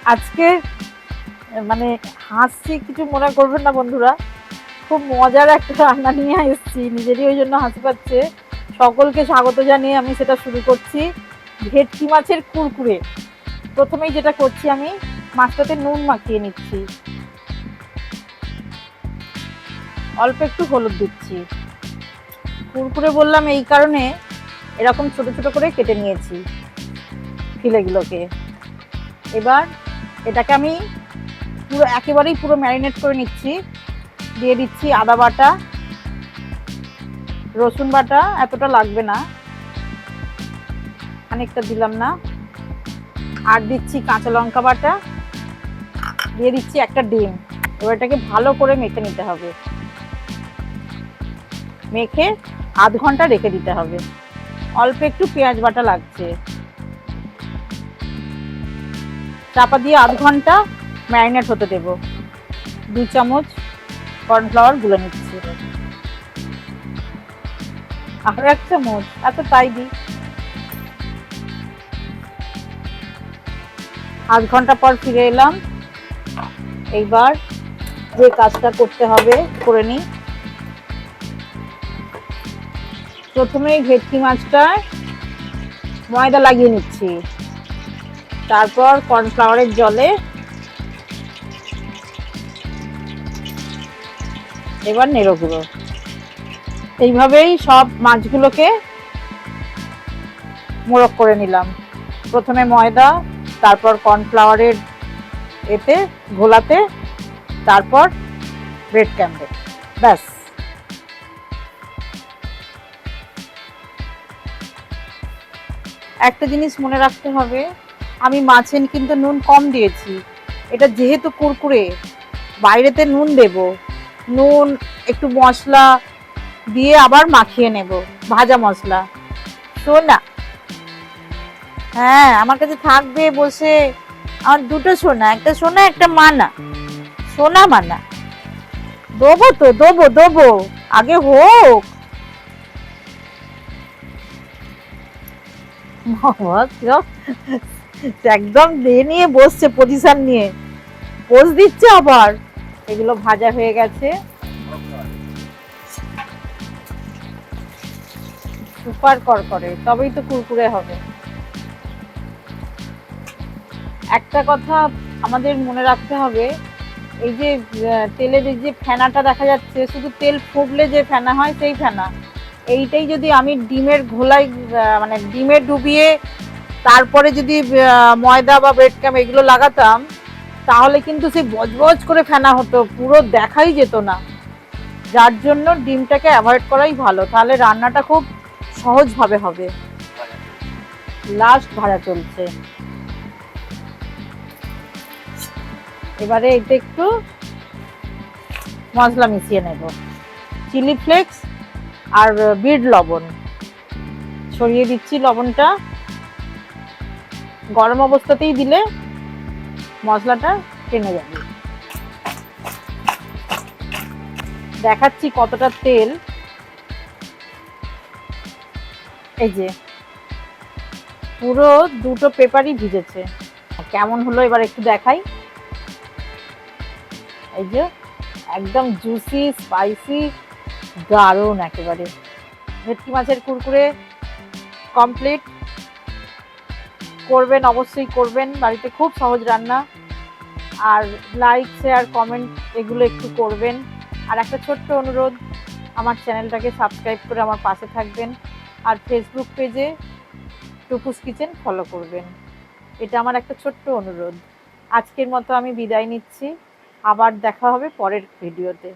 আজকে মানে হাসছি, কিছু মনে করবেন না বন্ধুরা। খুব মজার একটা রান্না নিয়ে এসেছি, নিজেরই ওই জন্য হাসি পাচ্ছে। সকলকে স্বাগত জানিয়ে আমি সেটা শুরু করছি। ভেটকি মাছের কুরকুরে। প্রথমেই যেটা করছি, আমি মাছটাতে নুন মাখিয়ে নিচ্ছি, অল্প একটু হলুদ দিচ্ছি। কুরকুরে বললাম এই কারণে, এরকম ছোট ছোট করে কেটে নিয়েছি ফিলেগুলোকে। এবার এটাকে আমি একেবারেই পুরো ম্যারিনেট করে নিচ্ছি। দিয়ে দিচ্ছি আদা বাটা, রসুন বাটা এতটা লাগবে না, খানিকটা দিলাম না। আর দিচ্ছি কাঁচা লঙ্কা বাটা, দিয়ে দিচ্ছি একটা ডিম। এবার এটাকে ভালো করে মেখে নিতে হবে, মেখে আধ ঘন্টা রেখে দিতে হবে। অল্প একটু পেঁয়াজ বাটা লাগছে। চাপা দিয়ে আধ ঘন্টা ম্যারিনেট হতে দেব। 2 চামচ কর্নফ্লাওয়ার গুলে নিচ্ছি, আর 1 চামচ, এত তাই দিই। আধ ঘন্টা পর ফিরে এলাম। এইবার যে কাজটা করতে হবে করে নিই। প্রথমে ভেটকি মাছটা ময়দা লাগিয়ে নিচ্ছি, তারপর কর্নফ্লাওয়ারের জলে এবার নেড়ো গুঁড়ো। এইভাবেই সব মাছগুলোকে মোড়ক করে নিলাম। প্রথমে ময়দা, তারপর কর্নফ্লাওয়ারের এতে ঘোলাতে, তারপর ব্রেড ক্রাম্বে। ব্যাস। একটা জিনিস মনে রাখতে হবে, আমি মাছে কিন্তু নুন কম দিয়েছি। এটা যেহেতু কুরকুরে, বাইরেতে নুন দেব, নুন একটু মশলা দিয়ে আবার মাখিয়ে নেব, ভাজা মশলা। সোনা, হ্যাঁ আমার কাছে থাকবে বসে। আমার দুটো সোনা, একটা সোনা একটা মানা। সোনা মানা দেবো তো, দেবো দেবো, আগে হোক। একদম দিয়ে নিয়ে বসছে, পজিশন নিয়ে পোজ দিচ্ছে আবার। এগুলো ভাজা হয়ে গেছে, সুপার করকরে, তবেই তো কুরকুরে হবে। একটা কথা আমাদের মনে রাখতে হবে, এই যে তেলের যে ফেনাটা দেখা যাচ্ছে, শুধু তেল ফুটলে যে ফেনা হয় সেই ফেনা। এইটাই যদি আমি ডিমের ঘোলাই, মানে ডিমে ডুবিয়ে তারপরে যদি ময়দা বা ব্রেড ক্রাম্ব এগুলো লাগাতাম, তাহলে কিন্তু সেই বজবজ করে ফেনা হতো, পুরো দেখাই যেত না। যার জন্য ডিমটাকে অ্যাভয়েড করাই ভালো, তাহলে রান্নাটা খুব সহজভাবে হবে। লাস্ট ভাজা চলছে। এবারে এটা একটু মশলা মিশিয়ে নেব, চিলি ফ্লেক্স আর বিট লবণ ছড়িয়ে দিচ্ছি। লবণটা গরম অবস্থাতেই দিলে মশলাটা টেনে যাবে। দেখাচ্ছি কতটা তেল, এই যে পুরো দুটো পেপারই ভিজেছে। কেমন হলো এবার একটু দেখাই। এই যে একদম জুসি স্পাইসি, দারুণ একেবারে। ভেটকি মাছের কুরকুরে কমপ্লিট। করবেন, অবশ্যই করবেন, বাড়িতে খুব সহজ রান্না। আর লাইক শেয়ার কমেন্ট এগুলো একটু করবেন। আর একটা ছোট্ট অনুরোধ, আমার চ্যানেলটাকে সাবস্ক্রাইব করে আমার পাশে থাকবেন। আর ফেসবুক পেজে টুকুস কিচেন ফলো করবেন, এটা আমার একটা ছোট্ট অনুরোধ। আজকের মতো আমি বিদায় নিচ্ছি, আবার দেখা হবে পরের ভিডিওতে।